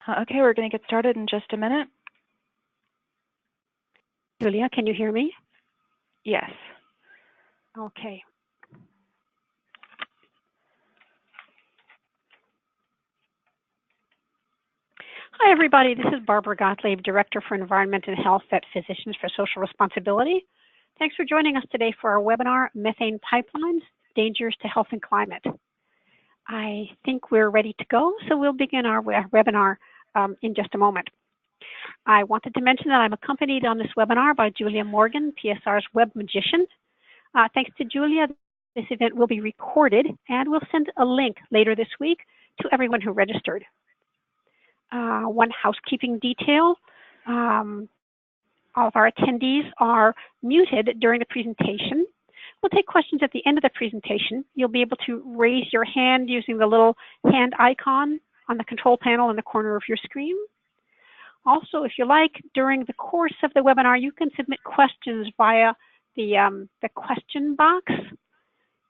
Okay, we're going to get started in just a minute. Julia, can you hear me? Yes. Okay. Hi, everybody. This is Barbara Gottlieb, Director for Environment and Health at Physicians for Social Responsibility. Thanks for joining us today for our webinar, Methane Pipelines, Dangers to Health and Climate. I think we're ready to go, so we'll begin our webinar in just a moment. I wanted to mention that I'm accompanied on this webinar by Julia Morgan, PSR's web magician. Thanks to Julia, this event will be recorded, and we'll send a link later this week to everyone who registered. One housekeeping detail, all of our attendees are muted during the presentation. We'll take questions at the end of the presentation. You'll be able to raise your hand using the little hand icon on the control panel in the corner of your screen. Also, if you like, during the course of the webinar, you can submit questions via the question box,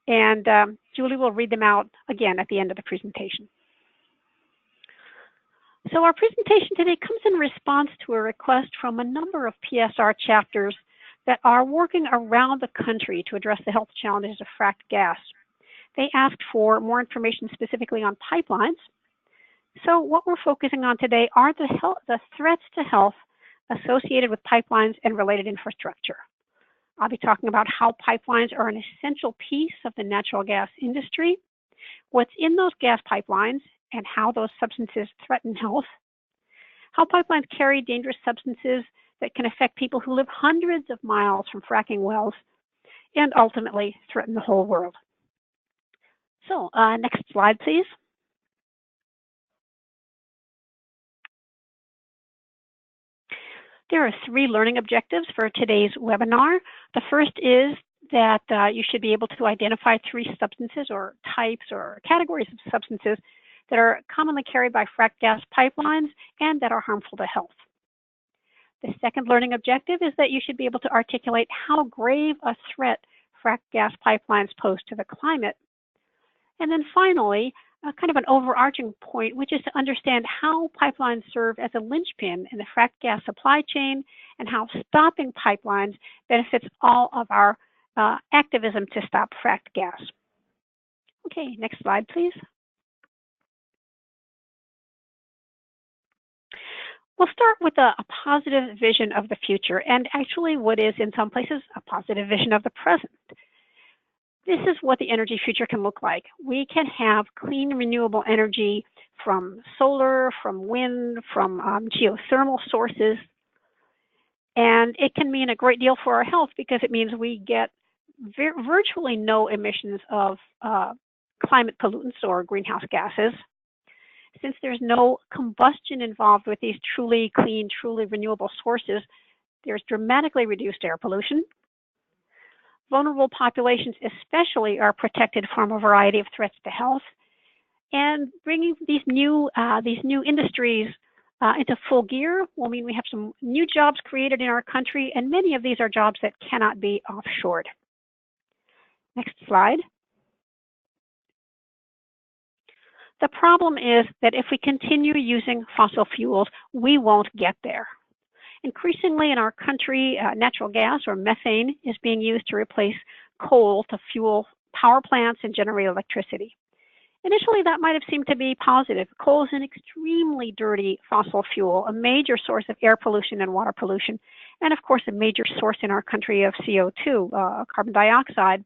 and Julie will read them out again at the end of the presentation. So our presentation today comes in response to a request from a number of PSR chapters that are working around the country to address the health challenges of fracked gas. They asked for more information specifically on pipelines. So what we're focusing on today are the threats to health associated with pipelines and related infrastructure. I'll be talking about how pipelines are an essential piece of the natural gas industry, what's in those gas pipelines, and how those substances threaten health, how pipelines carry dangerous substances that can affect people who live hundreds of miles from fracking wells, and ultimately threaten the whole world. So next slide, please. There are 3 learning objectives for today's webinar. The first is that you should be able to identify 3 substances or types or categories of substances that are commonly carried by fracked gas pipelines and that are harmful to health. The second learning objective is that you should be able to articulate how grave a threat fracked gas pipelines pose to the climate. And then finally, kind of an overarching point, which is to understand how pipelines serve as a linchpin in the fracked gas supply chain and how stopping pipelines benefits all of our activism to stop fracked gas. Okay, next slide, please. We'll start with a positive vision of the future, and actually what is in some places a positive vision of the present. This is what the energy future can look like. We can have clean, renewable energy from solar, from wind, from geothermal sources, and it can mean a great deal for our health because it means we get virtually no emissions of climate pollutants or greenhouse gases. Since there's no combustion involved with these truly clean, truly renewable sources, there's dramatically reduced air pollution. Vulnerable populations especially are protected from a variety of threats to health. And bringing these new industries into full gear will mean we have some new jobs created in our country, and many of these are jobs that cannot be offshored. Next slide. The problem is that if we continue using fossil fuels, we won't get there. Increasingly in our country, natural gas or methane is being used to replace coal to fuel power plants and generate electricity. Initially, that might have seemed to be positive. Coal is an extremely dirty fossil fuel, a major source of air pollution and water pollution, and of course, a major source in our country of CO2, carbon dioxide,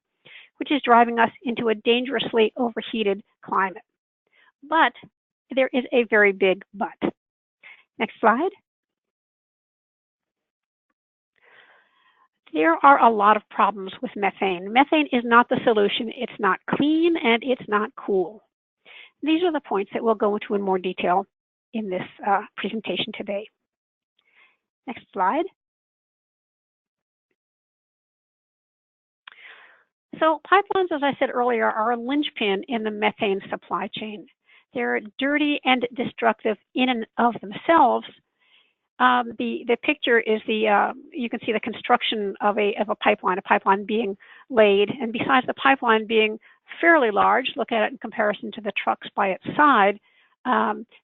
which is driving us into a dangerously overheated climate. But there is a very big but. Next slide. There are a lot of problems with methane. Methane is not the solution. It's not clean and it's not cool. These are the points that we'll go into in more detail in this presentation today. Next slide. So pipelines, as I said earlier, are a linchpin in the methane supply chain. They're dirty and destructive in and of themselves. The picture is you can see the construction of a pipeline being laid, and besides the pipeline being fairly large, look at it in comparison to the trucks by its side,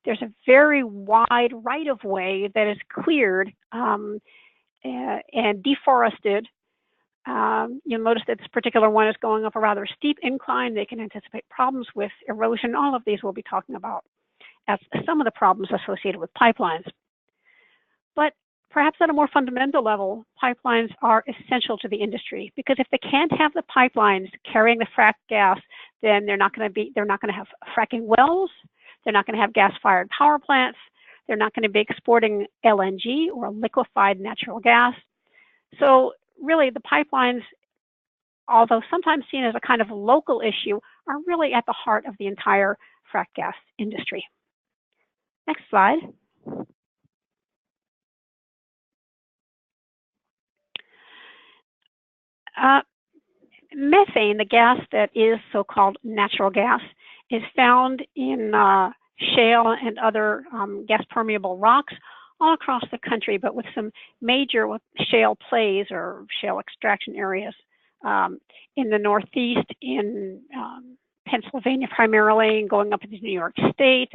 There's a very wide right-of-way that is cleared and deforested. You'll notice that this particular one is going up a rather steep incline. They can anticipate problems with erosion. All of these we'll be talking about as some of the problems associated with pipelines. But perhaps at a more fundamental level, pipelines are essential to the industry, because if they can't have the pipelines carrying the fracked gas, then they're not going to have fracking wells. They're not going to have gas-fired power plants. They're not going to be exporting LNG or liquefied natural gas. So really, the pipelines, although sometimes seen as a kind of local issue, are really at the heart of the entire fracked gas industry. Next slide. Methane, the gas that is so-called natural gas, is found in shale and other gas-permeable rocks all across the country, but with some major shale plays or shale extraction areas in the Northeast, in Pennsylvania primarily, and going up into New York State,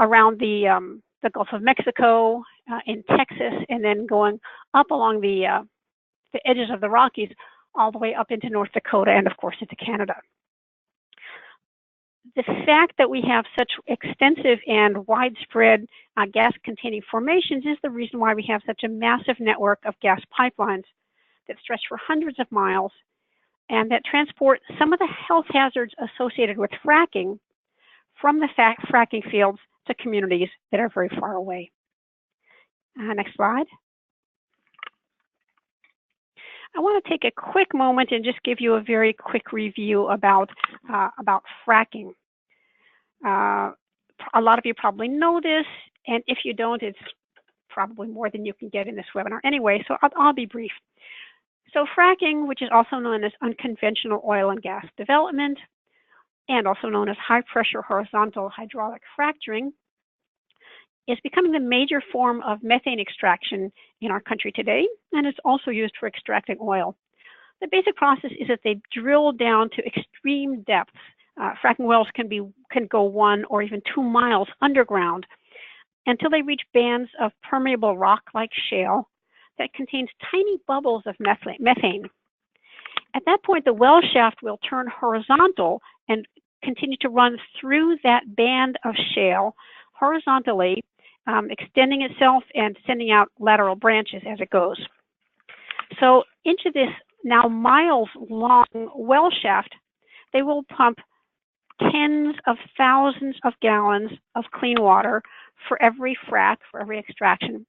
around the Gulf of Mexico, in Texas, and then going up along the edges of the Rockies, all the way up into North Dakota and, of course, into Canada. The fact that we have such extensive and widespread gas-containing formations is the reason why we have such a massive network of gas pipelines that stretch for hundreds of miles and that transport some of the health hazards associated with fracking from the fracking fields to communities that are very far away. Next slide. I want to take a quick moment and just give you a very quick review about fracking. A lot of you probably know this, and if you don't, it's probably more than you can get in this webinar anyway, so I'll be brief. So fracking, which is also known as unconventional oil and gas development, and also known as high-pressure horizontal hydraulic fracturing, is becoming the major form of methane extraction in our country today, and it's also used for extracting oil. The basic process is that they drill down to extreme depths. Fracking wells can go 1 or even 2 miles underground until they reach bands of permeable rock like shale that contains tiny bubbles of methane. At that point, the well shaft will turn horizontal and continue to run through that band of shale horizontally, extending itself and sending out lateral branches as it goes. So into this now miles-long well shaft, they will pump tens of thousands of gallons of clean water for every frac, for every extraction.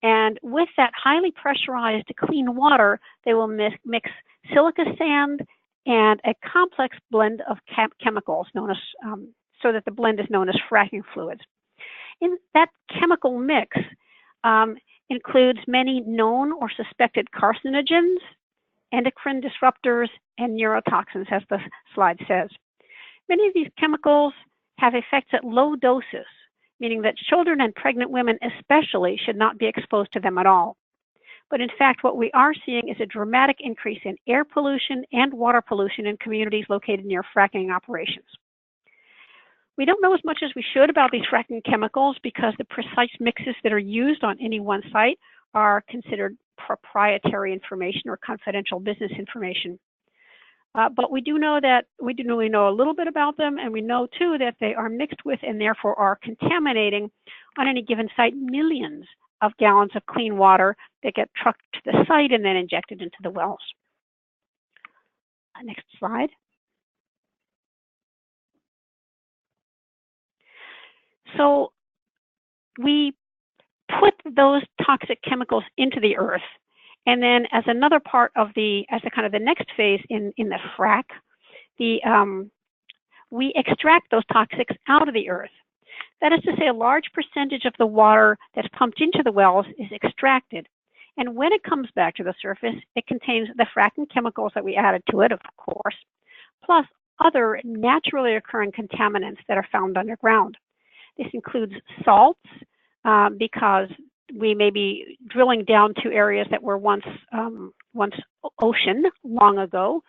And with that highly pressurized clean water, they will mix silica sand and a complex blend of chemicals known as, so that the blend is known as fracking fluids. In that chemical mix includes many known or suspected carcinogens, endocrine disruptors, and neurotoxins, as the slide says. Many of these chemicals have effects at low doses, meaning that children and pregnant women especially should not be exposed to them at all. But in fact, what we are seeing is a dramatic increase in air pollution and water pollution in communities located near fracking operations. We don't know as much as we should about these fracking chemicals because the precise mixes that are used on any one site are considered proprietary information or confidential business information. But we do know that we know a little bit about them, and we know too that they are mixed with and therefore are contaminating on any given site millions of gallons of clean water that get trucked to the site and then injected into the wells. Next slide. So we put those toxic chemicals into the earth, and then as another part of the next phase in the frac, we extract those toxics out of the earth. That is to say, a large percentage of the water that's pumped into the wells is extracted. And when it comes back to the surface, it contains the fracking chemicals that we added to it, of course, plus other naturally occurring contaminants that are found underground. This includes salts, because we may be drilling down to areas that were once ocean long ago.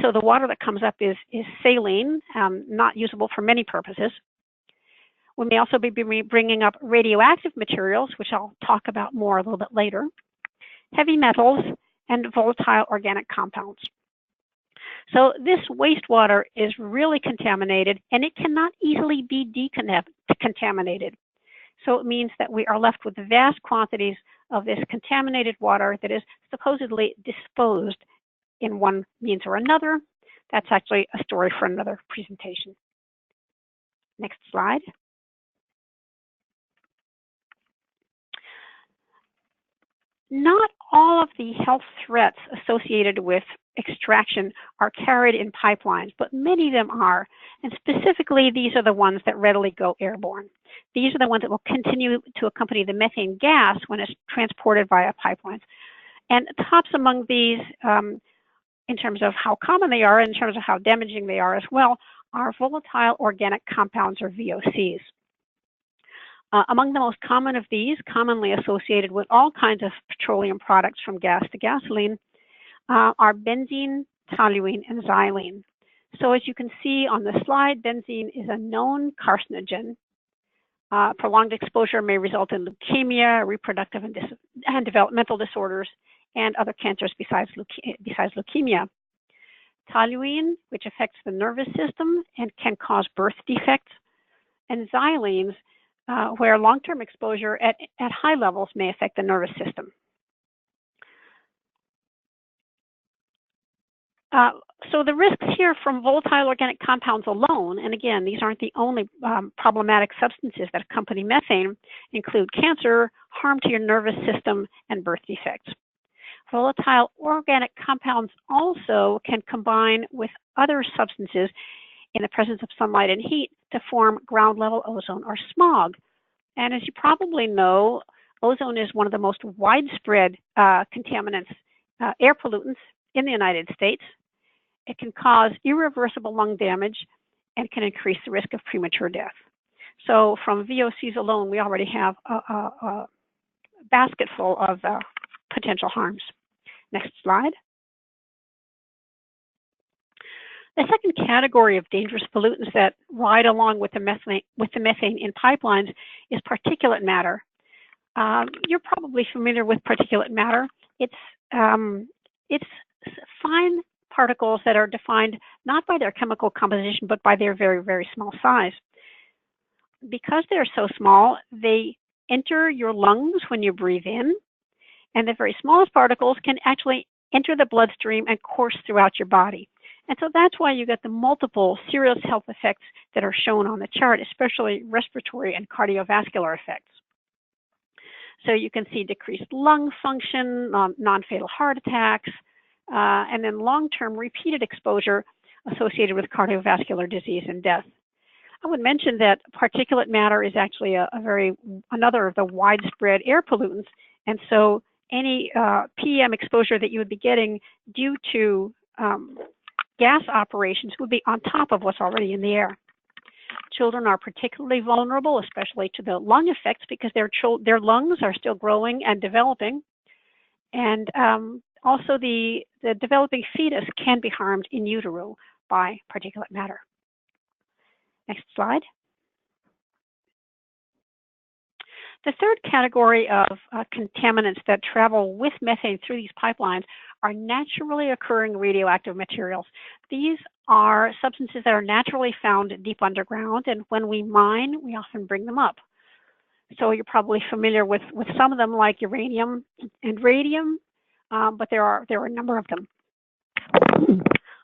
So the water that comes up is saline, not usable for many purposes. We may also be bringing up radioactive materials, which I'll talk about more a little bit later, heavy metals, and volatile organic compounds. So this wastewater is really contaminated, and it cannot easily be decontaminated. So it means that we are left with vast quantities of this contaminated water that is supposedly disposed in one means or another. That's actually a story for another presentation. Next slide. Not all of the health threats associated with extraction are carried in pipelines, but many of them are. And specifically, these are the ones that readily go airborne. These are the ones that will continue to accompany the methane gas when it's transported via pipelines. And tops among these, in terms of how common they are, in terms of how damaging they are as well, are volatile organic compounds, or VOCs. Among the most common of these, commonly associated with all kinds of petroleum products from gas to gasoline, are benzene, toluene, and xylene. So as you can see on the slide, benzene is a known carcinogen. Prolonged exposure may result in leukemia, reproductive and developmental disorders, and other cancers besides leukemia. Toluene, which affects the nervous system and can cause birth defects, and xylenes, where long-term exposure at high levels may affect the nervous system. So the risks here from volatile organic compounds alone, and again, these aren't the only problematic substances that accompany methane, include cancer, harm to your nervous system, and birth defects. Volatile organic compounds also can combine with other substances in the presence of sunlight and heat to form ground-level ozone or smog. And as you probably know, ozone is one of the most widespread contaminants, air pollutants in the United States. It can cause irreversible lung damage and can increase the risk of premature death. So from VOCs alone, we already have a basket full of potential harms. Next slide. The second category of dangerous pollutants that ride along with the methane in pipelines is particulate matter. You're probably familiar with particulate matter. It's fine particles that are defined not by their chemical composition, but by their very, very small size. Because they're so small, they enter your lungs when you breathe in, and the very smallest particles can actually enter the bloodstream and course throughout your body. And so that's why you get the multiple serious health effects that are shown on the chart, especially respiratory and cardiovascular effects. So you can see decreased lung function, non-fatal heart attacks, and then long-term repeated exposure associated with cardiovascular disease and death. I would mention that particulate matter is actually another of the widespread air pollutants, and so any PM exposure that you would be getting due to gas operations would be on top of what's already in the air. Children are particularly vulnerable, especially to the lung effects, because their lungs are still growing and developing. And also the developing fetus can be harmed in utero by particulate matter. Next slide. The third category of contaminants that travel with methane through these pipelines are naturally occurring radioactive materials. These are substances that are naturally found deep underground, and when we mine, we often bring them up. So you're probably familiar with some of them, like uranium and radium, but there are a number of them.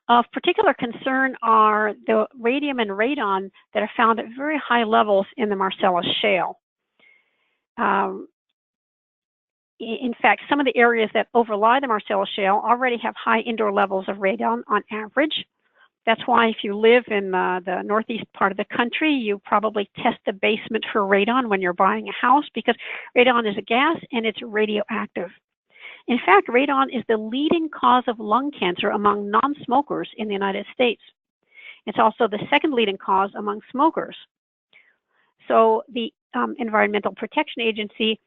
Of particular concern are the radium and radon that are found at very high levels in the Marcellus Shale. In fact, some of the areas that overlie the Marcellus Shale already have high indoor levels of radon on average. That's why if you live in the northeast part of the country, you probably test the basement for radon when you're buying a house, because radon is a gas and it's radioactive. In fact, radon is the leading cause of lung cancer among non-smokers in the United States. It's also the second leading cause among smokers. So the Environmental Protection Agency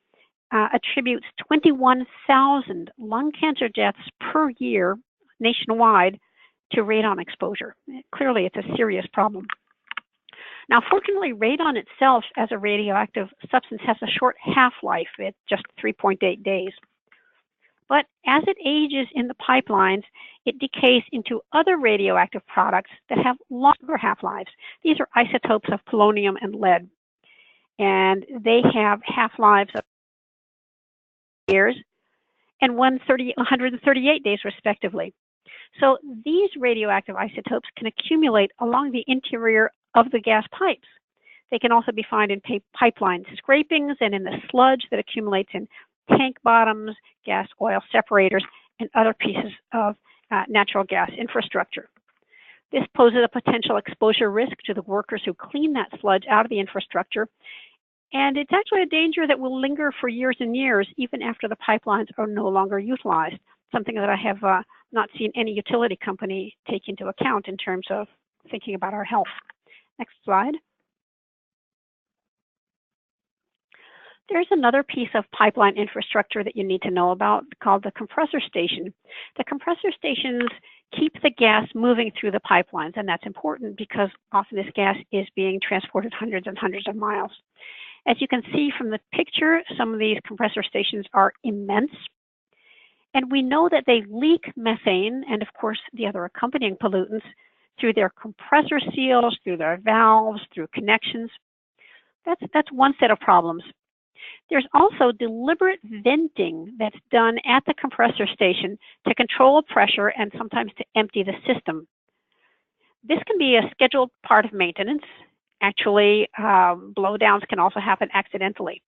attributes 21,000 lung cancer deaths per year nationwide to radon exposure. Clearly, it's a serious problem. Now, fortunately, radon itself as a radioactive substance has a short half-life at just 3.8 days. But as it ages in the pipelines, it decays into other radioactive products that have longer half-lives. These are isotopes of polonium and lead, and they have half-lives of years and 138 days, respectively. So these radioactive isotopes can accumulate along the interior of the gas pipes. They can also be found in pipeline scrapings and in the sludge that accumulates in tank bottoms, gas oil separators, and other pieces of natural gas infrastructure. This poses a potential exposure risk to the workers who clean that sludge out of the infrastructure, and it's actually a danger that will linger for years and years, even after the pipelines are no longer utilized, something that I have not seen any utility company take into account in terms of thinking about our health. Next slide. There's another piece of pipeline infrastructure that you need to know about called the compressor station. The compressor stations keep the gas moving through the pipelines, and that's important because often this gas is being transported hundreds and hundreds of miles. As you can see from the picture, some of these compressor stations are immense, and we know that they leak methane and, of course, the other accompanying pollutants through their compressor seals, through their valves, through connections. That's one set of problems. There's also deliberate venting that's done at the compressor station to control pressure and sometimes to empty the system. This can be a scheduled part of maintenance. Actually, blowdowns can also happen accidentally.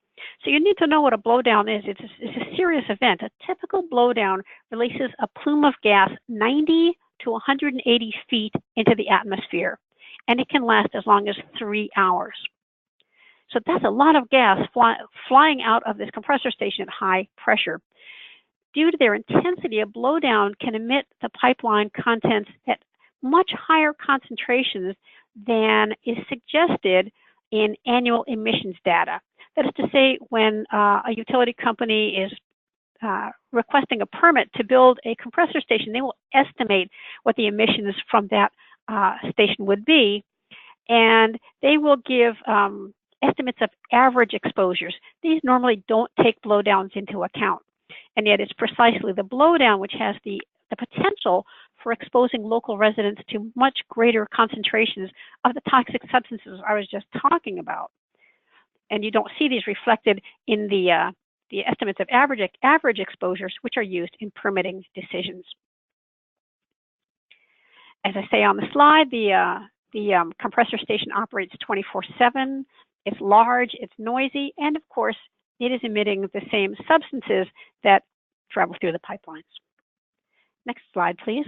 So you need to know what a blowdown is. It's a serious event. A typical blowdown releases a plume of gas 90 to 180 feet into the atmosphere, and it can last as long as 3 hours. So that's a lot of gas flying out of this compressor station at high pressure. Due to their intensity, a blowdown can emit the pipeline contents at much higher concentrations than is suggested in annual emissions data. That is to say, when a utility company is requesting a permit to build a compressor station, they will estimate what the emissions from that station would be, and they will give estimates of average exposures. These normally don't take blowdowns into account, and yet it's precisely the blowdown which has the potential for exposing local residents to much greater concentrations of the toxic substances I was just talking about. And you don't see these reflected in the estimates of average exposures, which are used in permitting decisions. As I say on the slide, the compressor station operates 24/7. It's large, it's noisy, and of course, it is emitting the same substances that travel through the pipelines. Next slide, please.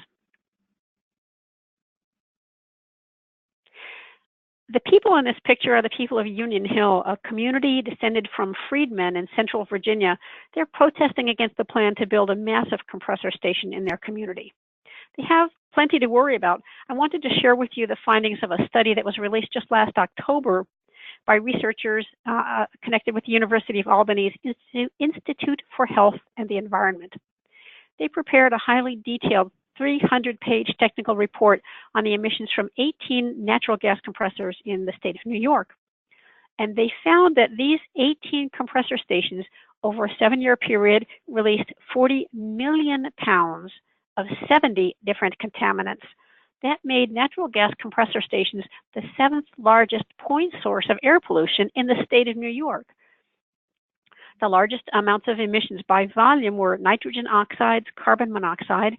The people in this picture are the people of Union Hill, a community descended from freedmen in central Virginia. They're protesting against the plan to build a massive compressor station in their community. They have plenty to worry about. I wanted to share with you the findings of a study that was released just last October by researchers connected with the University of Albany's Institute for Health and the Environment. They prepared a highly detailed 300-page technical report on the emissions from 18 natural gas compressors in the state of New York. And they found that these 18 compressor stations over a 7-year period released 40 million pounds of 70 different contaminants. That made natural gas compressor stations the 7th largest point source of air pollution in the state of New York. The largest amounts of emissions by volume were nitrogen oxides, carbon monoxide,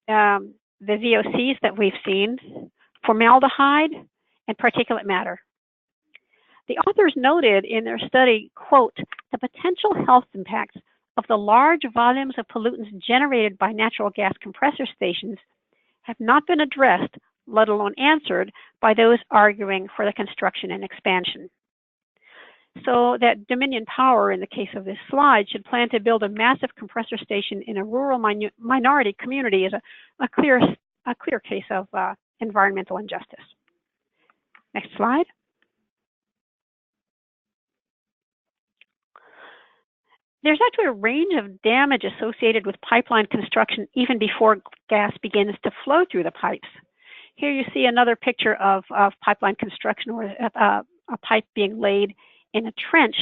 the VOCs that we've seen, formaldehyde, and particulate matter. The authors noted in their study, quote, the potential health impacts of the large volumes of pollutants generated by natural gas compressor stations have not been addressed, let alone answered, by those arguing for the construction and expansion. So that Dominion Power, in the case of this slide, should plan to build a massive compressor station in a rural minority community is a clear case of environmental injustice. Next slide. there's actually a range of damage associated with pipeline construction even before gas begins to flow through the pipes. Here you see another picture of pipeline construction, or a pipe being laid in a trench.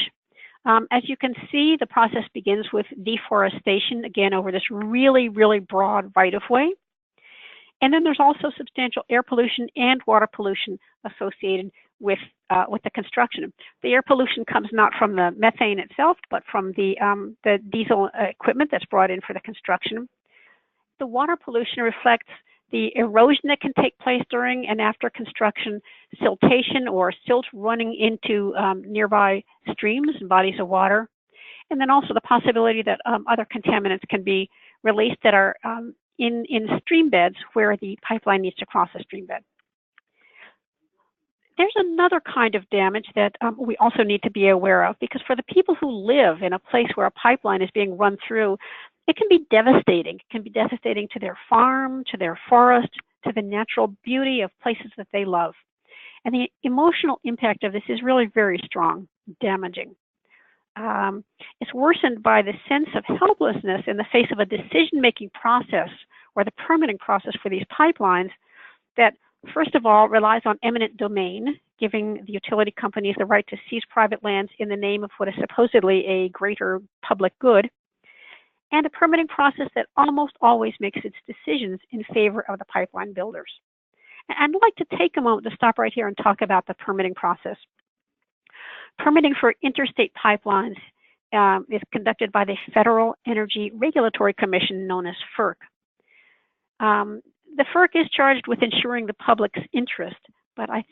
As you can see, the process begins with deforestation, again, over this really, really broad right-of-way. And then there's also substantial air pollution and water pollution associated with the construction. The air pollution comes not from the methane itself, but from the diesel equipment that's brought in for the construction. The water pollution reflects the erosion that can take place during and after construction, siltation or silt running into nearby streams and bodies of water, and then also the possibility that other contaminants can be released that are in stream beds where the pipeline needs to cross a stream bed. There's another kind of damage that we also need to be aware of, because for the people who live in a place where a pipeline is being run through, it can be devastating. It can be devastating to their farm, to their forest, to the natural beauty of places that they love. And the emotional impact of this is really very strong, damaging. It's worsened by the sense of helplessness in the face of a decision-making process or the permitting process for these pipelines that, first of all, relies on eminent domain, giving the utility companies the right to seize private lands in the name of what is supposedly a greater public good, and a permitting process that almost always makes its decisions in favor of the pipeline builders. And I'd like to take a moment to stop right here and talk about the permitting process. Permitting for interstate pipelines is conducted by the Federal Energy Regulatory Commission, known as FERC. The FERC is charged with ensuring the public's interest, but I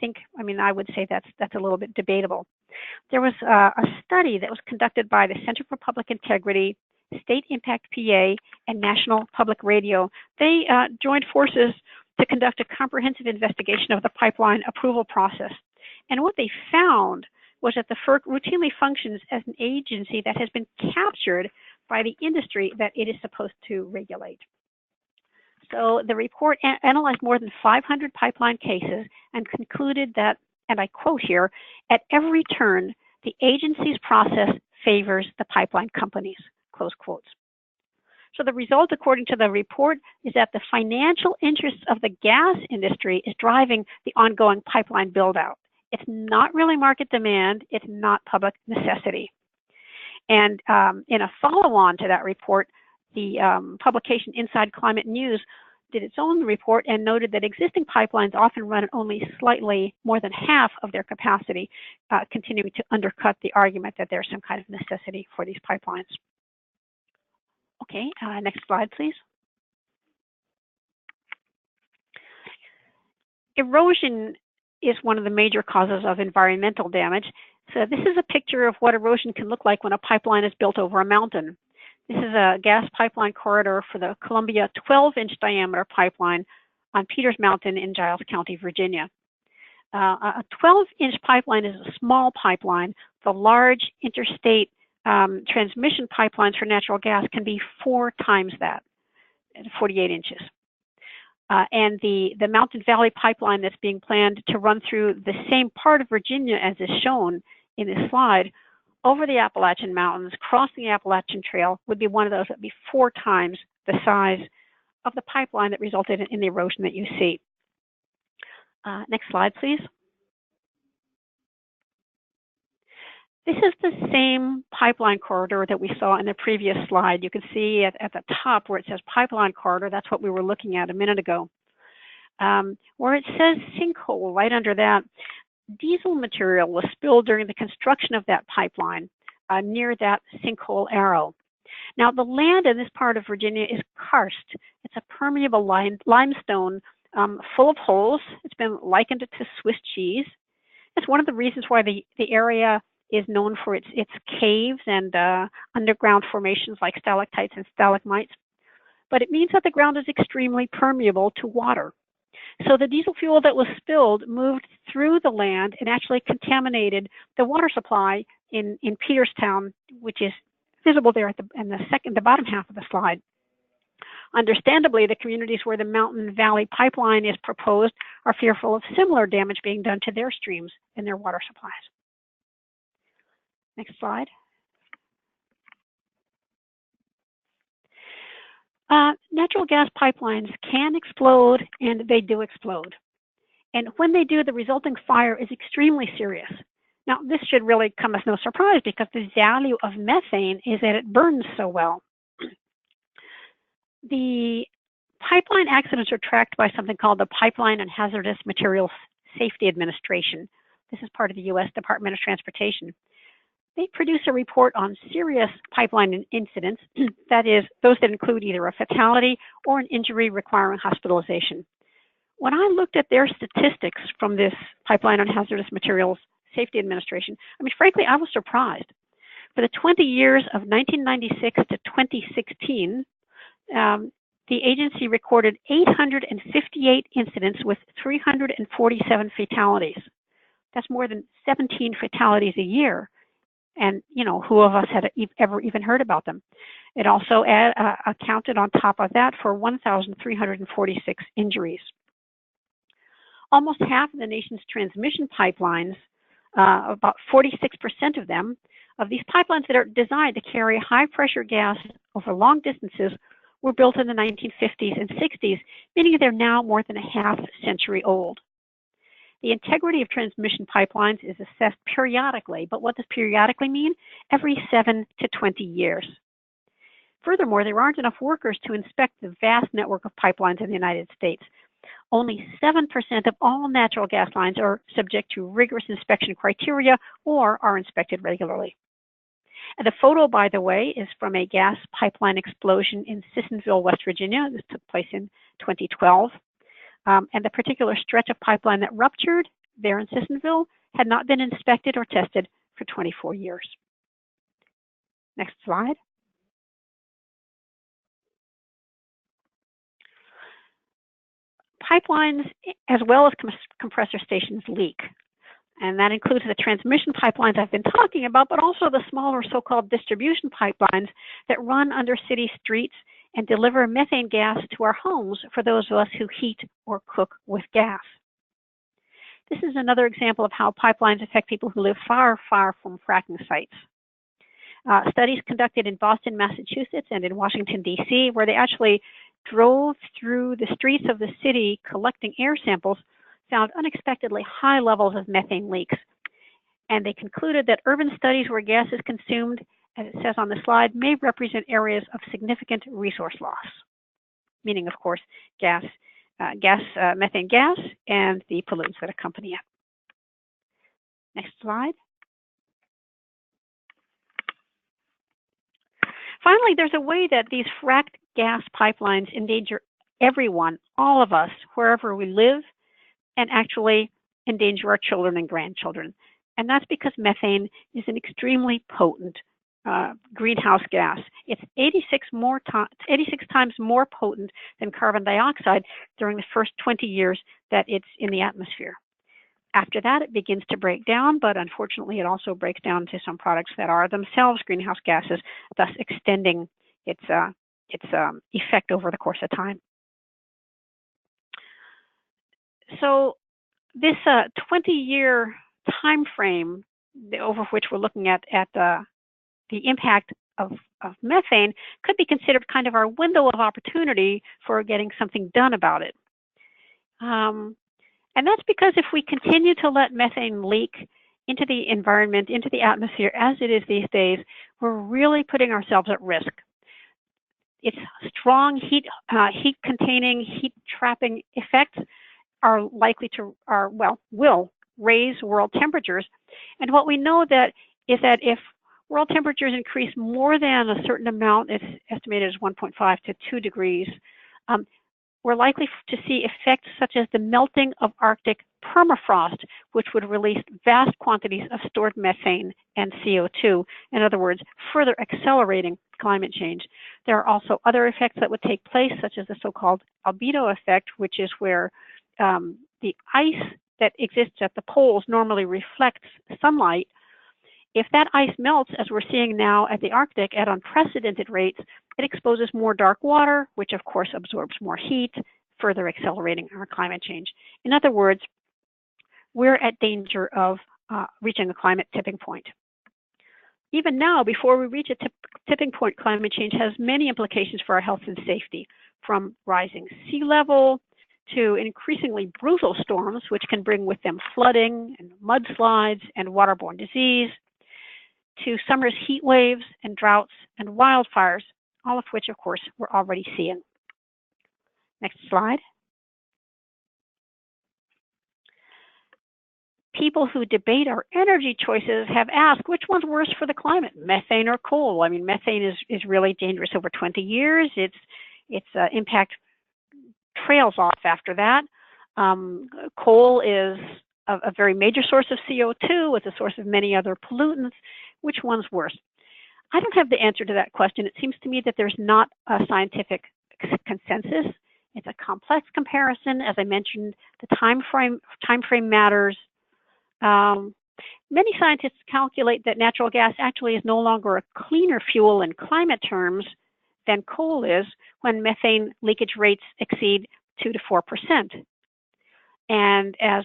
would say that's a little bit debatable. There was a study that was conducted by the Center for Public Integrity, State Impact PA, and National Public Radio. They joined forces to conduct a comprehensive investigation of the pipeline approval process. And what they found was that the FERC routinely functions as an agency that has been captured by the industry that it is supposed to regulate. So the report analyzed more than 500 pipeline cases and concluded that, and I quote here, "At every turn, the agency's process favors the pipeline companies," close quotes. So the result, according to the report, is that the financial interests of the gas industry is driving the ongoing pipeline build-out. It's not really market demand. It's not public necessity. And in a follow-on to that report, the publication Inside Climate News did its own report and noted that existing pipelines often run at only slightly more than half of their capacity, continuing to undercut the argument that there's some kind of necessity for these pipelines. Okay, next slide, please. Erosion is one of the major causes of environmental damage. So this is a picture of what erosion can look like when a pipeline is built over a mountain. This is a gas pipeline corridor for the Columbia 12-inch diameter pipeline on Peters Mountain in Giles County, Virginia. A 12-inch pipeline is a small pipeline. The large interstate transmission pipelines for natural gas can be 4 times that, 48 inches. And the Mountain Valley pipeline that's being planned to run through the same part of Virginia as is shown in this slide, over the Appalachian Mountains, crossing the Appalachian Trail, would be one of those that would be 4 times the size of the pipeline that resulted in the erosion that you see. Next slide, please. This is the same pipeline corridor that we saw in the previous slide. You can see at the top where it says pipeline corridor, that's what we were looking at a minute ago. Where it says sinkhole, right under that, diesel material was spilled during the construction of that pipeline near that sinkhole arrow. Now, the land in this part of Virginia is karst. It's a permeable limestone full of holes. It's been likened to Swiss cheese. That's one of the reasons why the area is known for its caves and underground formations like stalactites and stalagmites. But it means that the ground is extremely permeable to water. So the diesel fuel that was spilled moved through the land and actually contaminated the water supply in Peterstown, which is visible there in the bottom half of the slide. Understandably, the communities where the Mountain Valley pipeline is proposed are fearful of similar damage being done to their streams and their water supplies. Next slide. Natural gas pipelines can explode, and they do explode. And when they do, the resulting fire is extremely serious. Now, this should really come as no surprise because the value of methane is that it burns so well. The pipeline accidents are tracked by something called the Pipeline and Hazardous Materials Safety Administration. This is part of the U.S. Department of Transportation. They produce a report on serious pipeline incidents, that is, those that include either a fatality or an injury requiring hospitalization. When I looked at their statistics from this Pipeline and Hazardous Materials Safety Administration, I mean, frankly, I was surprised. For the 20 years of 1996 to 2016, the agency recorded 858 incidents with 347 fatalities. That's more than 17 fatalities a year. And, you know, who of us had ever even heard about them? It also accounted on top of that for 1,346 injuries. Almost half of the nation's transmission pipelines, about 46% of them, of these pipelines that are designed to carry high pressure gas over long distances were built in the 1950s and 60s, meaning they're now more than a half century old. The integrity of transmission pipelines is assessed periodically, but what does periodically mean? Every 7 to 20 years. Furthermore, there aren't enough workers to inspect the vast network of pipelines in the United States. Only 7% of all natural gas lines are subject to rigorous inspection criteria or are inspected regularly. And the photo, by the way, is from a gas pipeline explosion in Sissonville, West Virginia. This took place in 2012. And the particular stretch of pipeline that ruptured there in Sissonville had not been inspected or tested for 24 years. Next slide. Pipelines, as well as compressor stations, leak. And that includes the transmission pipelines I've been talking about, but also the smaller so-called distribution pipelines that run under city streets and deliver methane gas to our homes for those of us who heat or cook with gas. This is another example of how pipelines affect people who live far, far from fracking sites. Studies conducted in Boston, Massachusetts, and in Washington, D.C., where they actually drove through the streets of the city collecting air samples, found unexpectedly high levels of methane leaks. And they concluded that urban studies where gas is consumed, as it says on the slide, may represent areas of significant resource loss, meaning, of course, methane gas and the pollutants that accompany it. Next slide. Finally, there's a way that these fracked gas pipelines endanger everyone, all of us, wherever we live, and actually endanger our children and grandchildren. And that's because methane is an extremely potent greenhouse gas. It's 86 times more potent than carbon dioxide during the first 20 years that it's in the atmosphere. After that, it begins to break down, but unfortunately, it also breaks down to some products that are themselves greenhouse gases, thus extending its effect over the course of time. So this 20-year time frame over which we're looking at the impact of methane could be considered kind of our window of opportunity for getting something done about it. And that's because if we continue to let methane leak into the environment, into the atmosphere, as it is these days, we're really putting ourselves at risk. Its strong heat-containing, heat-trapping effects are likely to, will raise world temperatures. And what we know is that if world temperatures increase more than a certain amount, it's estimated as 1.5 to 2 degrees, we're likely to see effects such as the melting of Arctic permafrost, which would release vast quantities of stored methane and CO2, in other words, further accelerating climate change. There are also other effects that would take place, such as the so-called albedo effect, which is where the ice that exists at the poles normally reflects sunlight. If that ice melts, as we're seeing now at the Arctic at unprecedented rates, it exposes more dark water, which of course absorbs more heat, further accelerating our climate change. In other words, we're at danger of reaching a climate tipping point. even now, before we reach a tipping point, climate change has many implications for our health and safety, from rising sea level to increasingly brutal storms, which can bring with them flooding and mudslides and waterborne disease, to summer's heat waves and droughts and wildfires, all of which, of course, we're already seeing. Next slide. People who debate our energy choices have asked, which one's worse for the climate, methane or coal? I mean, methane is really dangerous over 20 years. Its impact trails off after that. Coal is a very major source of CO2. It's a source of many other pollutants. Which one's worse? I don't have the answer to that question. It seems to me that there's not a scientific consensus. It's a complex comparison. As I mentioned, the time frame matters. Many scientists calculate that natural gas actually is no longer a cleaner fuel in climate terms than coal is when methane leakage rates exceed 2 to 4%. And as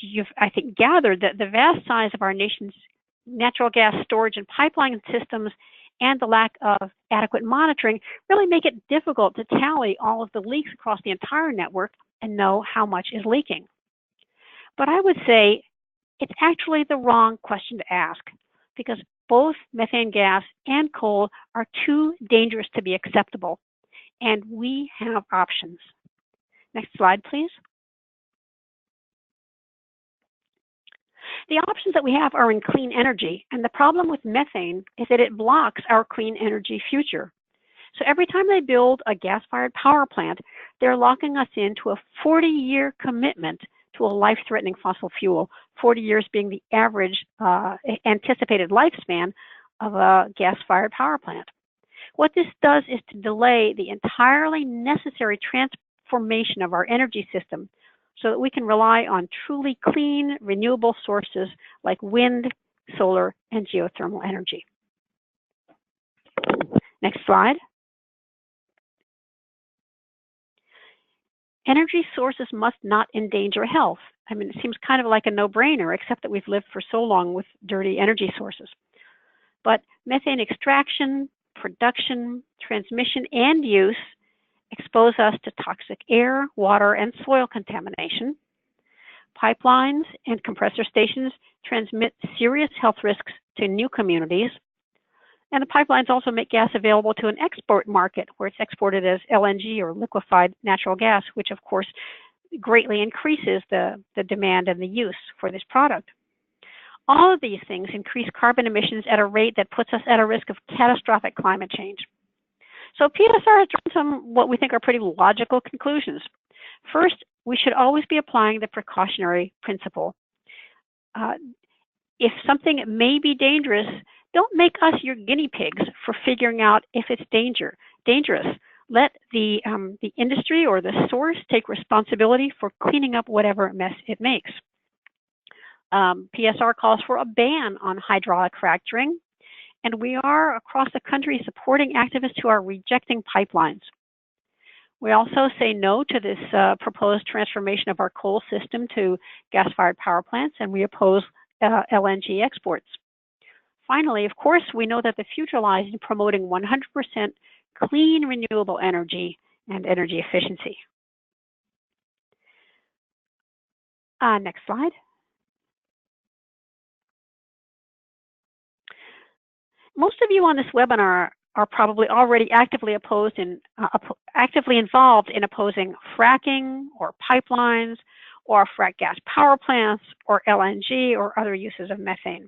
you've, I think, gathered, that the vast size of our nation's natural gas storage and pipeline systems and the lack of adequate monitoring really make it difficult to tally all of the leaks across the entire network and know how much is leaking. But I would say it's actually the wrong question to ask, because both methane gas and coal are too dangerous to be acceptable, and we have options. Next slide, please. The options that we have are in clean energy, and the problem with methane is that it blocks our clean energy future. So every time they build a gas-fired power plant, they're locking us into a 40-year commitment to a life-threatening fossil fuel, 40 years being the average anticipated lifespan of a gas-fired power plant. What this does is to delay the entirely necessary transformation of our energy system so that we can rely on truly clean, renewable sources like wind, solar, and geothermal energy. Next slide. Energy sources must not endanger health. I mean, it seems kind of like a no-brainer, except that we've lived for so long with dirty energy sources. But methane extraction, production, transmission, and use expose us to toxic air, water, and soil contamination. Pipelines and compressor stations transmit serious health risks to new communities. And the pipelines also make gas available to an export market where it's exported as LNG or liquefied natural gas, which of course greatly increases the demand and the use for this product. All of these things increase carbon emissions at a rate that puts us at a risk of catastrophic climate change. So PSR has drawn some what we think are pretty logical conclusions. First, we should always be applying the precautionary principle. If something may be dangerous, don't make us your guinea pigs for figuring out if it's dangerous. Let the industry or the source take responsibility for cleaning up whatever mess it makes. PSR calls for a ban on hydraulic fracturing, and we are across the country supporting activists who are rejecting pipelines. We also say no to this proposed transformation of our coal system to gas-fired power plants, and we oppose LNG exports. Finally, of course, we know that the future lies in promoting 100% clean, renewable energy and energy efficiency. Next slide. Most of you on this webinar are probably already actively involved in opposing fracking or pipelines or Fracked-gas power plants or LNG or other uses of methane.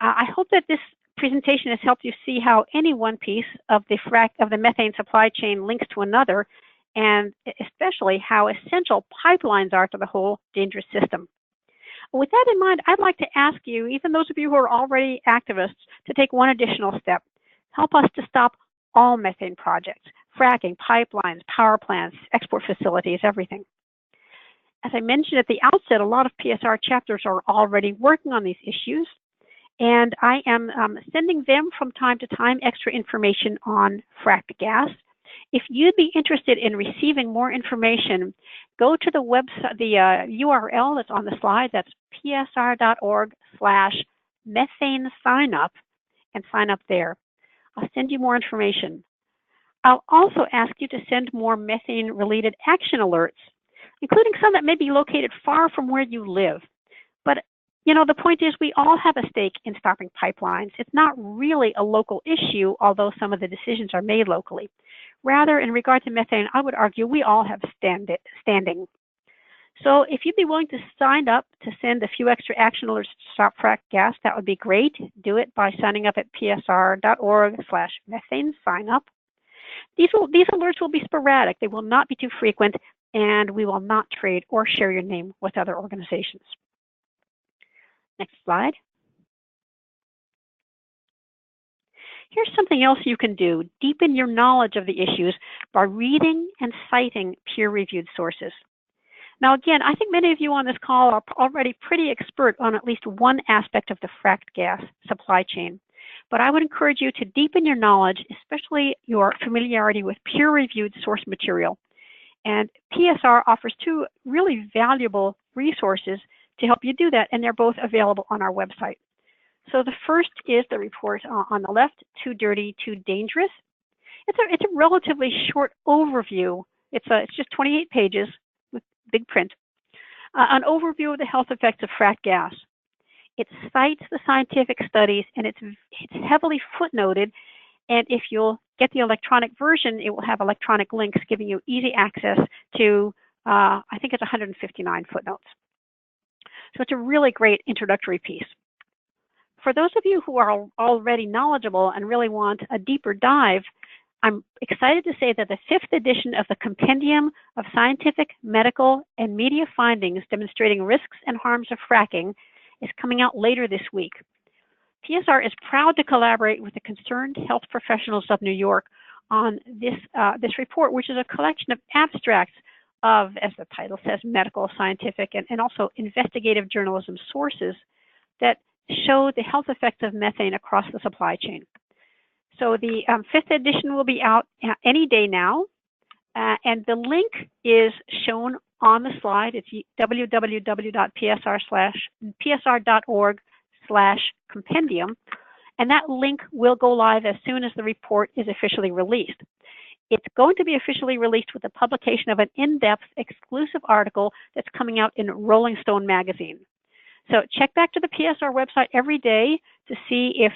I hope that this presentation has helped you see how any one piece of the methane supply chain links to another, and especially how essential pipelines are to the whole dangerous system. With that in mind, I'd like to ask you, even those of you who are already activists, to take one additional step. Help us to stop all methane projects, fracking, pipelines, power plants, export facilities, everything. As I mentioned at the outset, a lot of PSR chapters are already working on these issues, and I am sending them from time to time extra information on Fracked-gas. If you'd be interested in receiving more information, go to the website, the URL that's on the slide. That's psr.org/ Methane Sign Up and sign up there. I'll send you more information. I'll also ask you to send more methane-related action alerts, including some that may be located far from where you live. But, you know, the point is we all have a stake in stopping pipelines. It's not really a local issue, although some of the decisions are made locally. Rather, in regard to methane, I would argue we all have standing. So if you'd be willing to sign up to send a few extra action alerts to stop fracked gas, that would be great. Do it by signing up at psr.org/methane sign up. These alerts will be sporadic. They will not be too frequent, and we will not trade or share your name with other organizations. Next slide. Here's something else you can do. Deepen your knowledge of the issues by reading and citing peer-reviewed sources. Now, again, I think many of you on this call are already pretty expert on at least one aspect of the fracked gas supply chain. But I would encourage you to deepen your knowledge, especially your familiarity with peer-reviewed source material. And PSR offers two really valuable resources to help you do that, and they're both available on our website. So the first is the report on the left, Too Dirty, Too Dangerous. It's a relatively short overview. It's just 28 pages with big print, an overview of the health effects of fracked gas. It cites the scientific studies, and it's heavily footnoted. And if you'll get the electronic version, it will have electronic links giving you easy access to, I think it's 159 footnotes. So it's a really great introductory piece. For those of you who are already knowledgeable and really want a deeper dive, I'm excited to say that the 5th edition of the Compendium of Scientific, Medical, and Media Findings Demonstrating Risks and Harms of Fracking is coming out later this week. PSR is proud to collaborate with the concerned health professionals of New York on this report, which is a collection of abstracts of, as the title says, medical, scientific, and also investigative journalism sources that show the health effects of methane across the supply chain. So the 5th edition will be out any day now, and the link is shown on the slide. It's www.psr.org/compendium, and that link will go live as soon as the report is officially released. It's going to be officially released with the publication of an in-depth exclusive article that's coming out in Rolling Stone magazine. So check back to the PSR website every day to see if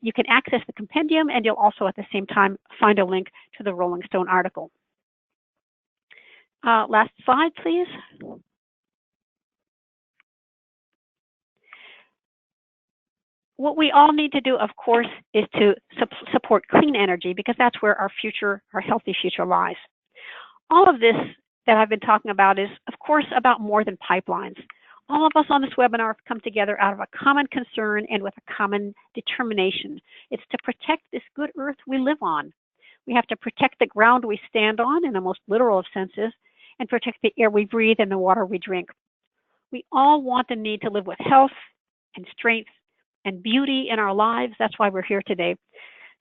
you can access the compendium, and you'll also at the same time find a link to the Rolling Stone article. Last slide, please. What we all need to do, of course, is to support clean energy, because that's where our future, our healthy future lies. All of this that I've been talking about is, of course, about more than pipelines. All of us on this webinar have come together out of a common concern and with a common determination. It's to protect this good earth we live on. We have to protect the ground we stand on in the most literal of senses, and protect the air we breathe and the water we drink. We all want and need to live with health and strength and beauty in our lives. That's why we're here today.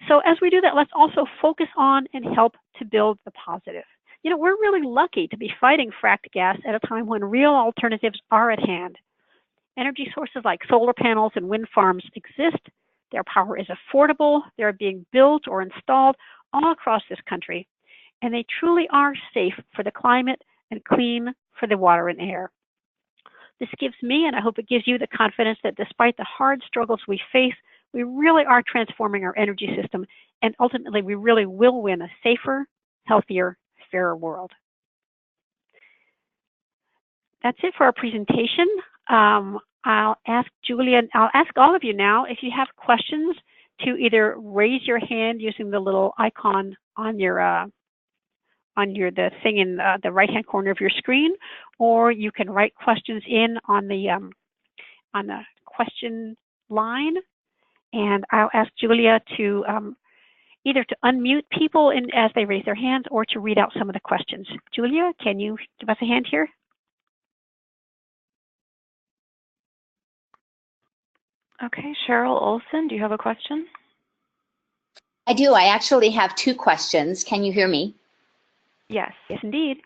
So as we do that, let's also focus on and help to build the positive. You know, we're really lucky to be fighting fracked gas at a time when real alternatives are at hand. Energy sources like solar panels and wind farms exist. Their power is affordable. They're being built or installed all across this country. And they truly are safe for the climate and clean for the water and air. This gives me, and I hope it gives you, the confidence that despite the hard struggles we face, we really are transforming our energy system, and ultimately we really will win a safer, healthier, fairer world. That's it for our presentation. I'll ask Julia, I'll ask all of you now if you have questions to either raise your hand using the little icon on your the thing in the right-hand corner of your screen, or you can write questions in on the question line, and I'll ask Julia to either to unmute people as they raise their hands, or to read out some of the questions. Julia, can you give us a hand here? Okay, Cheryl Olson, do you have a question? I do. I actually have two questions. Can you hear me? Yes. Yes, indeed.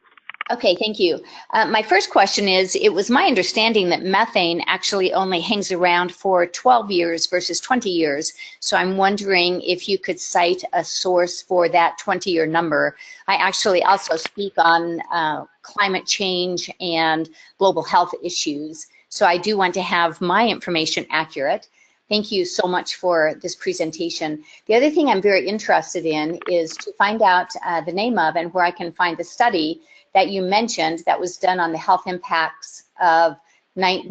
Okay, thank you. My first question is, it was my understanding that methane actually only hangs around for 12 years versus 20 years. So I'm wondering if you could cite a source for that 20-year number. I actually also speak on climate change and global health issues. So I do want to have my information accurate. Thank you so much for this presentation. The other thing I'm very interested in is to find out the name of and where I can find the study that you mentioned that was done on the health impacts of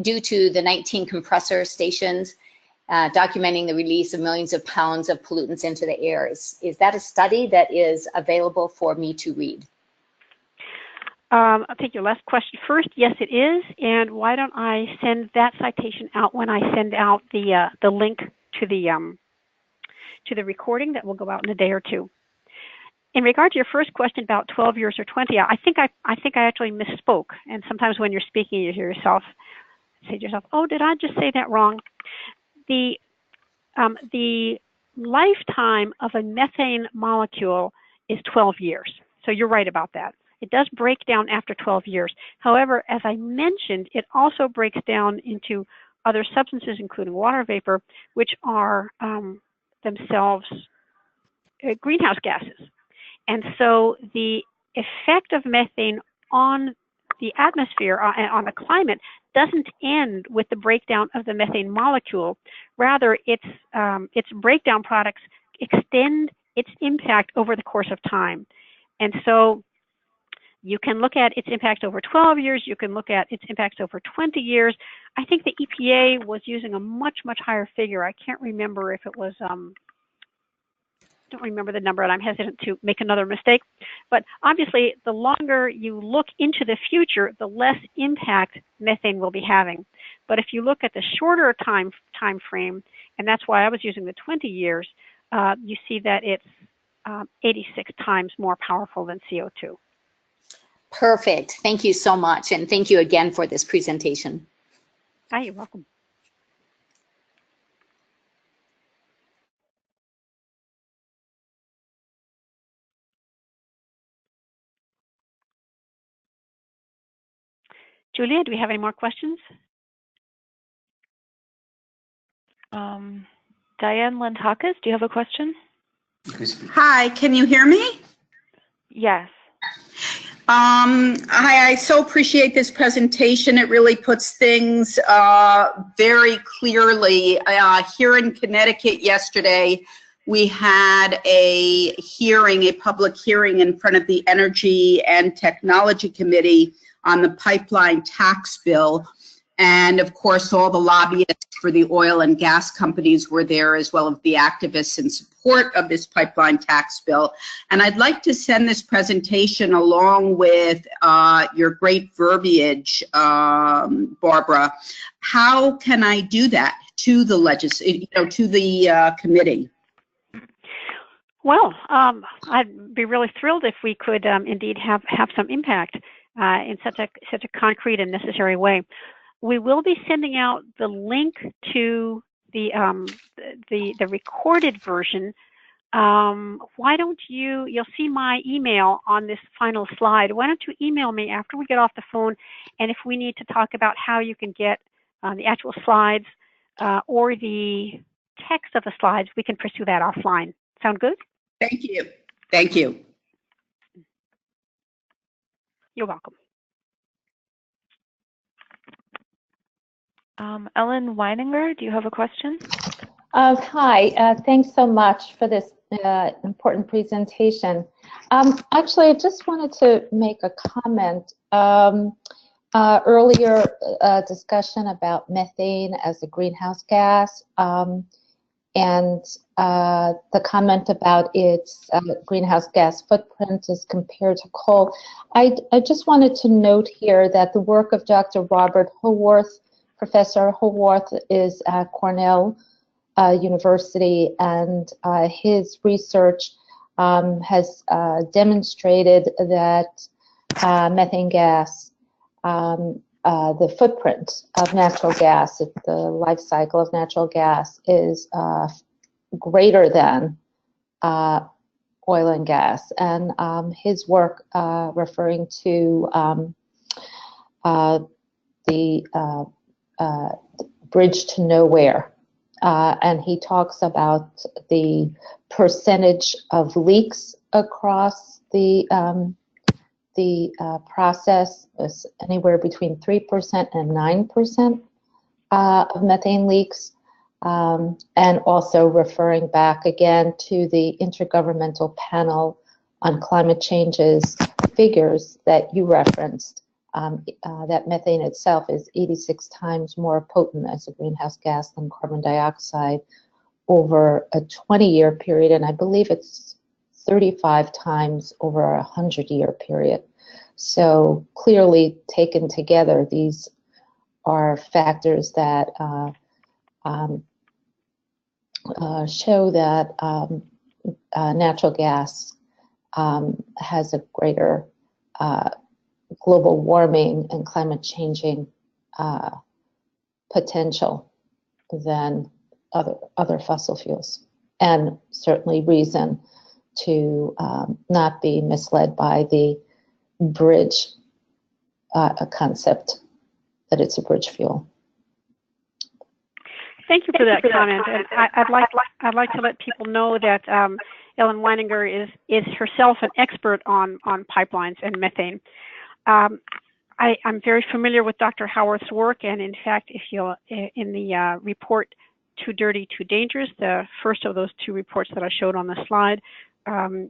due to the 19 compressor stations, documenting the release of millions of pounds of pollutants into the air. Is that a study that is available for me to read? I'll take your last question first. Yes, it is. And why don't I send that citation out when I send out the link to the recording that will go out in a day or two. In regard to your first question about 12 years or 20, I think I actually misspoke. And sometimes when you're speaking, you hear yourself say to yourself, "Oh, did I just say that wrong?" The lifetime of a methane molecule is 12 years. So you're right about that. It does break down after 12 years. However, as I mentioned, it also breaks down into other substances, including water vapor, which are themselves greenhouse gases. And so the effect of methane on the atmosphere, on the climate, doesn't end with the breakdown of the methane molecule. Rather, its breakdown products extend its impact over the course of time. And so you can look at its impact over 12 years. You can look at its impacts over 20 years. I think the EPA was using a much, much higher figure. I can't remember if it was... don't remember the number, and I'm hesitant to make another mistake. But obviously, the longer you look into the future, the less impact methane will be having. But if you look at the shorter time frame, and that's why I was using the 20 years, you see that it's 86 times more powerful than CO2. Perfect. Thank you so much, and thank you again for this presentation. Hi, you're welcome. Julia, do we have any more questions? Diane Lantakis, do you have a question? Hi, can you hear me? Yes. I so appreciate this presentation. It really puts things very clearly. Here in Connecticut yesterday, we had a hearing, a public hearing in front of the Energy and Technology Committee on the pipeline tax bill. And of course, all the lobbyists for the oil and gas companies were there, as well as the activists in support of this pipeline tax bill. And I'd like to send this presentation along with your great verbiage, Barbara. How can I do that to the to the committee? Well, I'd be really thrilled if we could indeed have some impact in such a concrete and necessary way. We will be sending out the link to the recorded version. Why don't you'll see my email on this final slide. Why don't you email me after we get off the phone, and if we need to talk about how you can get the actual slides or the text of the slides, we can pursue that offline. Sound good? Thank you. Thank you. You're welcome. Ellen Weininger, do you have a question? Hi, thanks so much for this important presentation. Actually, I just wanted to make a comment. Earlier discussion about methane as a greenhouse gas and the comment about its greenhouse gas footprint as compared to coal. I just wanted to note here that the work of Dr. Robert Haworth, Professor Haworth is at Cornell University, and his research has demonstrated that methane gas, the footprint of natural gas, the life cycle of natural gas is greater than oil and gas, and his work referring to the bridge to nowhere. And he talks about the percentage of leaks across the process is anywhere between 3% and 9% of methane leaks, and also referring back again to the Intergovernmental Panel on Climate Change's figures that you referenced, that methane itself is 86 times more potent as a greenhouse gas than carbon dioxide over a 20-year period, and I believe it's 35 times over a 100-year period. So clearly taken together, these are factors that show that natural gas has a greater global warming and climate changing potential than other fossil fuels, and certainly reason to not be misled by the bridge concept, that it's a bridge fuel. Thank you for that comment. And I'd like to let people know that Ellen Weininger is herself an expert on pipelines and methane. I'm very familiar with Dr. Howarth's work, and in fact, if you'll in the report Too Dirty, Too Dangerous, the first of those two reports that I showed on the slide,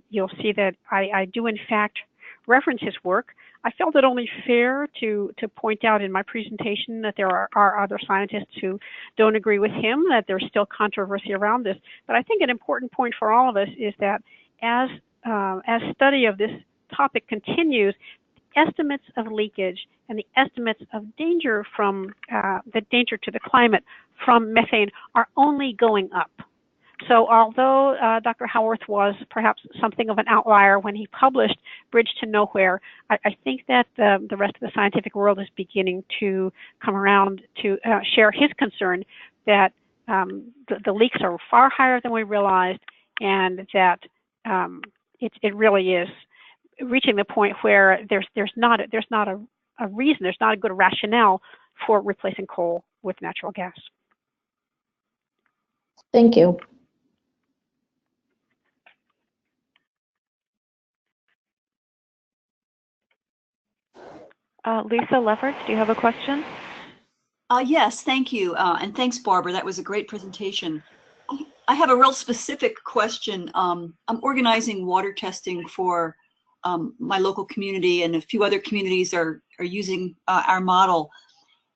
you'll see that I do in fact reference his work. I felt it only fair to point out in my presentation that there are other scientists who don't agree with him, that there's still controversy around this. But I think an important point for all of us is that as study of this topic continues, estimates of leakage and the estimates of danger from the danger to the climate from methane are only going up. So although Dr. Howarth was perhaps something of an outlier when he published Bridge to Nowhere, I think that the rest of the scientific world is beginning to come around to share his concern that the leaks are far higher than we realized, and that it really is reaching the point where there's not a reason, there's not a good rationale for replacing coal with natural gas. Thank you. Lisa Lefferts, do you have a question? Yes, thank you. And thanks, Barbara. That was a great presentation. I have a real specific question. I'm organizing water testing for my local community, and a few other communities are using our model.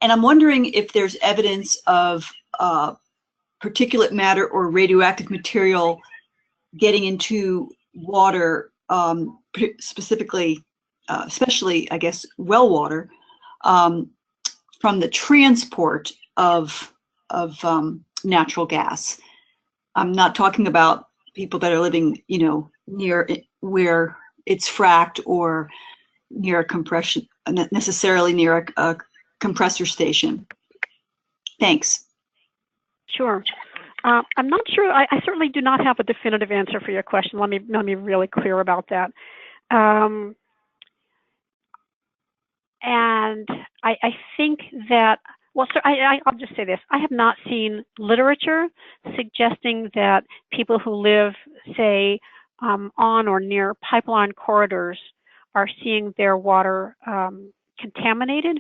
And I'm wondering if there's evidence of particulate matter or radioactive material getting into water, specifically, especially, I guess, well water, from the transport of natural gas. I'm not talking about people that are living, near where it's fracked or near a compression, necessarily near a compressor station. Thanks. Sure. I'm not sure. I certainly do not have a definitive answer for your question. Let me be really clear about that. And I think that, well, sir, I'll just say this. I have not seen literature suggesting that people who live, say, on or near pipeline corridors are seeing their water contaminated,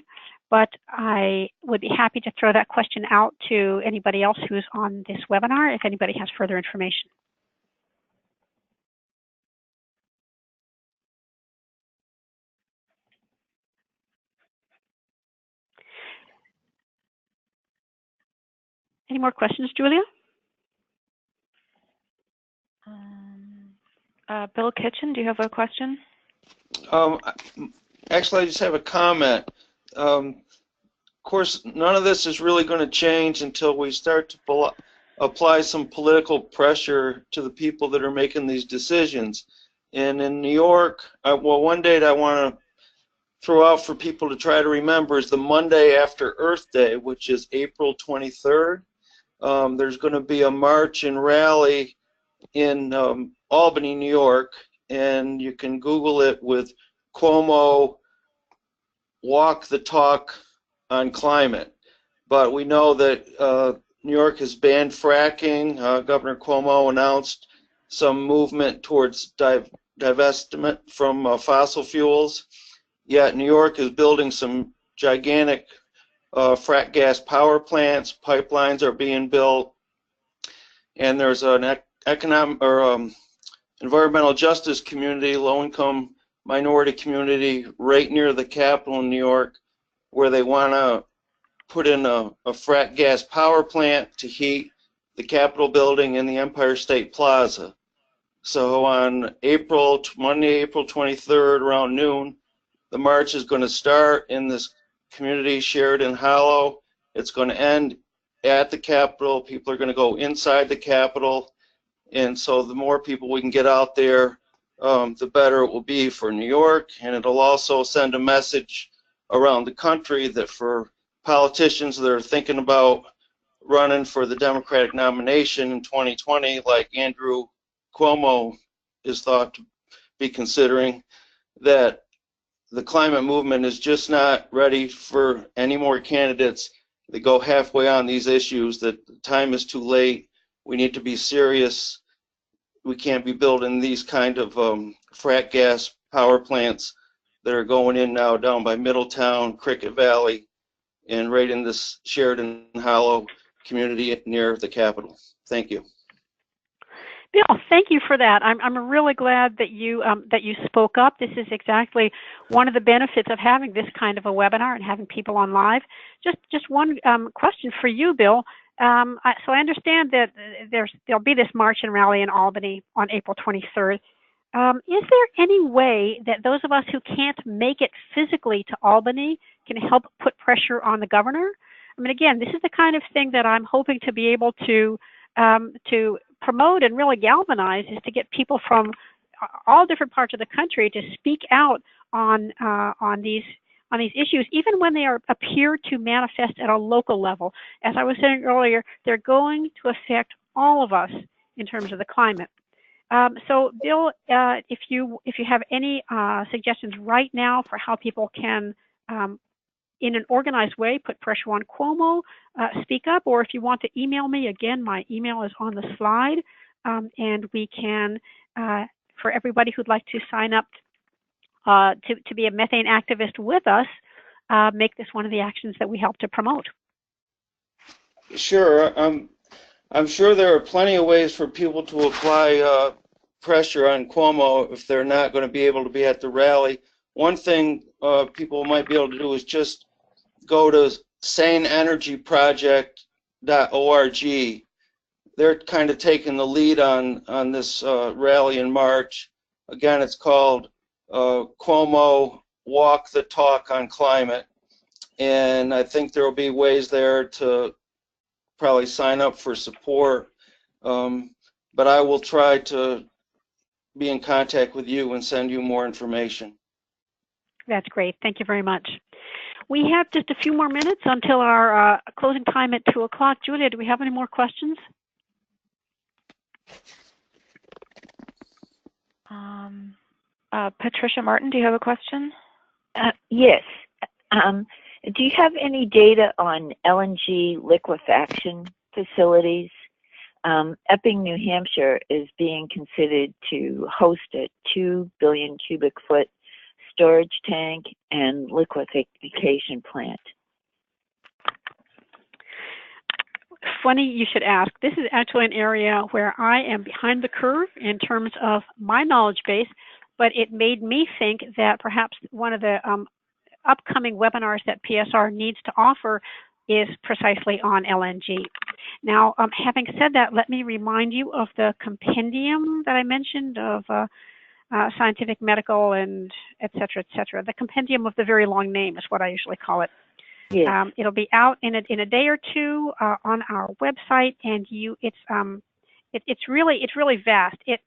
but I would be happy to throw that question out to anybody else who's on this webinar if anybody has further information. Any more questions, Julia? Bill Kitchen, do you have a question? Actually, I just have a comment. Of course, none of this is really going to change until we start to apply some political pressure to the people that are making these decisions. And in New York, well, one date I want to throw out for people to try to remember is the Monday after Earth Day, which is April 23rd. There's going to be a march and rally in Albany, New York, and you can Google it with Cuomo Walk the Talk on Climate. But we know that New York has banned fracking. Governor Cuomo announced some movement towards divestment from fossil fuels. Yet New York is building some gigantic frack gas power plants. Pipelines are being built, and there's an economic or environmental justice community, low-income minority community right near the Capitol in New York, where they want to put in a frack gas power plant to heat the Capitol building and the Empire State Plaza. So on Monday, April 23rd, around noon, the march is going to start in this community, Sheridan Hollow. It's going to end at the Capitol. People are going to go inside the Capitol. And so the more people we can get out there, the better it will be for New York. And it'll also send a message around the country that for politicians that are thinking about running for the Democratic nomination in 2020, like Andrew Cuomo is thought to be considering, that the climate movement is just not ready for any more candidates that go halfway on these issues, that the time is too late. We need to be serious. We can't be building these kind of frack gas power plants that are going in now down by Middletown, Cricket Valley, and right in this Sheridan Hollow community near the Capitol. Thank you. Bill, thank you for that. I'm really glad that you spoke up. This is exactly one of the benefits of having this kind of a webinar and having people on live. Just one question for you, Bill. So I understand that there'll be this march and rally in Albany on April 23rd. Is there any way that those of us who can't make it physically to Albany can help put pressure on the governor? I mean, again, this is the kind of thing that I'm hoping to be able to promote and really galvanize, is to get people from all different parts of the country to speak out on these issues, even when they appear to manifest at a local level. As I was saying earlier, they're going to affect all of us in terms of the climate. So, Bill, if you have any suggestions right now for how people can, in an organized way, put pressure on Cuomo, speak up, or if you want to email me, again, my email is on the slide, and we can, for everybody who'd like to sign up to be a methane activist with us, make this one of the actions that we help to promote. Sure. I'm sure there are plenty of ways for people to apply pressure on Cuomo if they're not going to be able to be at the rally. One thing people might be able to do is just go to saneenergyproject.org. They're kind of taking the lead on this rally in March. Again, it's called Cuomo Walk the Talk on Climate. And I think there will be ways there to probably sign up for support. But I will try to be in contact with you and send you more information. That's great. Thank you very much. We have just a few more minutes until our closing time at 2 o'clock. Julia, do we have any more questions? Patricia Martin, do you have a question? Yes. Do you have any data on LNG liquefaction facilities? Epping, New Hampshire is being considered to host a 2 billion cubic foot storage tank and liquefaction plant. Funny you should ask. This is actually an area where I am behind the curve in terms of my knowledge base, but it made me think that perhaps one of the upcoming webinars that PSR needs to offer is precisely on LNG. Now, having said that, let me remind you of the compendium that I mentioned of scientific, medical, and et cetera, et cetera. The compendium of the very long name is what I usually call it. Yes. It'll be out in a day or two on our website, and it's really vast. It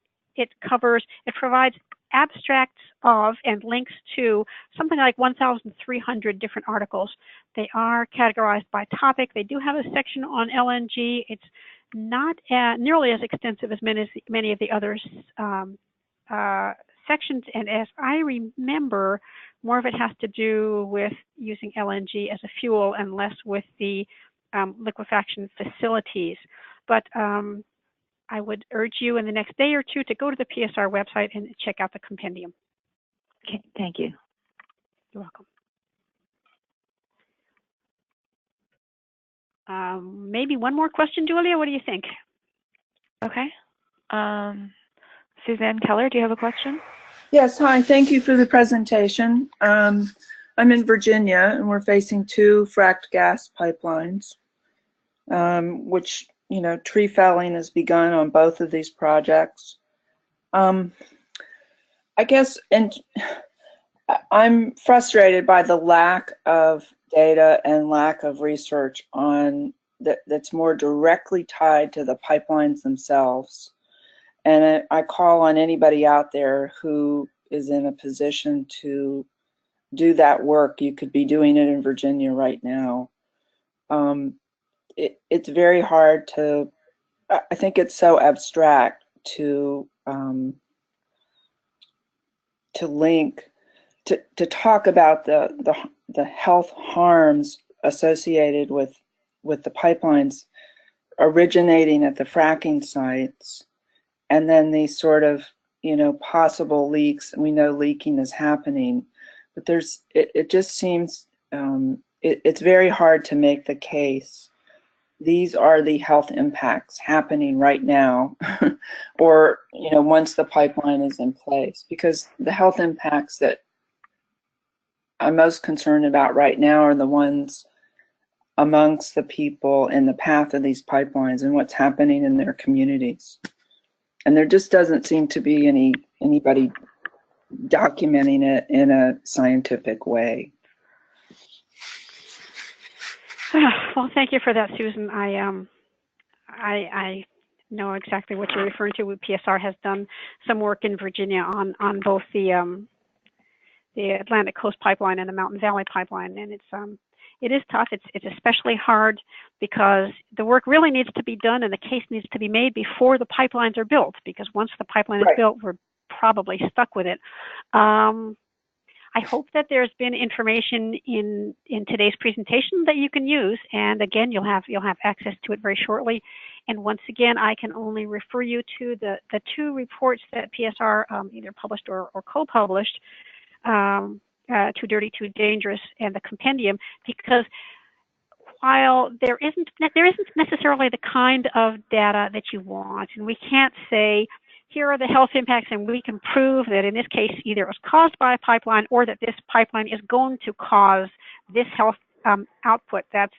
provides abstracts of and links to something like 1,300 different articles. They are categorized by topic. They do have a section on LNG. not nearly as extensive as many of the other sections, and as I remember, more of it has to do with using LNG as a fuel and less with the liquefaction facilities. But I would urge you in the next day or two to go to the PSR website and check out the compendium. Okay, thank you. You're welcome. Maybe one more question, Julia. What do you think? Okay. Suzanne Keller, do you have a question? Yes, hi. Thank you for the presentation. I'm in Virginia, and we're facing 2 fracked gas pipelines, which, you know, tree felling has begun on both of these projects. I guess, and I'm frustrated by the lack of data and lack of research on that's more directly tied to the pipelines themselves. And I call on anybody out there who is in a position to do that work. You could be doing it in Virginia right now. It's very hard to, I think it's so abstract to link, to talk about the health harms associated with the pipelines originating at the fracking sites, and then these sort of, you know, possible leaks. We know leaking is happening, but it just seems it's very hard to make the case. These are the health impacts happening right now, or, you know, once the pipeline is in place, because the health impacts that I'm most concerned about right now are the ones amongst the people in the path of these pipelines and what's happening in their communities. And there just doesn't seem to be anybody documenting it in a scientific way. Well, thank you for that, Susan. I know exactly what you're referring to. PSR has done some work in Virginia on both the Atlantic Coast Pipeline and the Mountain Valley Pipeline, and it is tough. It's especially hard because the work really needs to be done and the case needs to be made before the pipelines are built, because once the pipeline is built, we're probably stuck with it. I hope that there's been information in today's presentation that you can use, and again, you'll have access to it very shortly. And once again, I can only refer you to the 2 reports that PSR either published or co-published, Too Dirty, Too Dangerous, and the compendium, because while there isn't necessarily the kind of data that you want, and we can't say, here are the health impacts, and we can prove that in this case either it was caused by a pipeline or that this pipeline is going to cause this health output, that's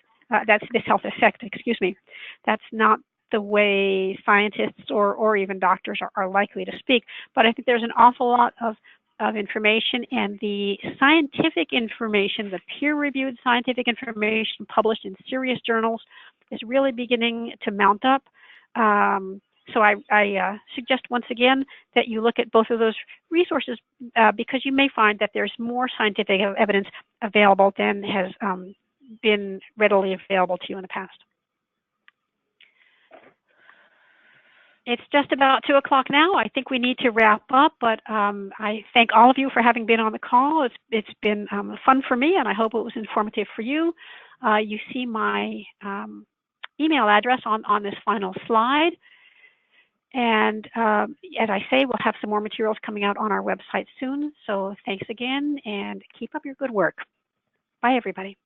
this health effect, excuse me. That's not the way scientists or even doctors are likely to speak. But I think there's an awful lot of information, and the scientific information, the peer-reviewed scientific information published in serious journals is really beginning to mount up. So I suggest once again that you look at both of those resources because you may find that there's more scientific evidence available than has been readily available to you in the past. It's just about 2 o'clock now. I think we need to wrap up, but I thank all of you for having been on the call. It's been fun for me, and I hope it was informative for you. You see my email address on this final slide. And as I say, we'll have some more materials coming out on our website soon. So thanks again, and keep up your good work. Bye, everybody.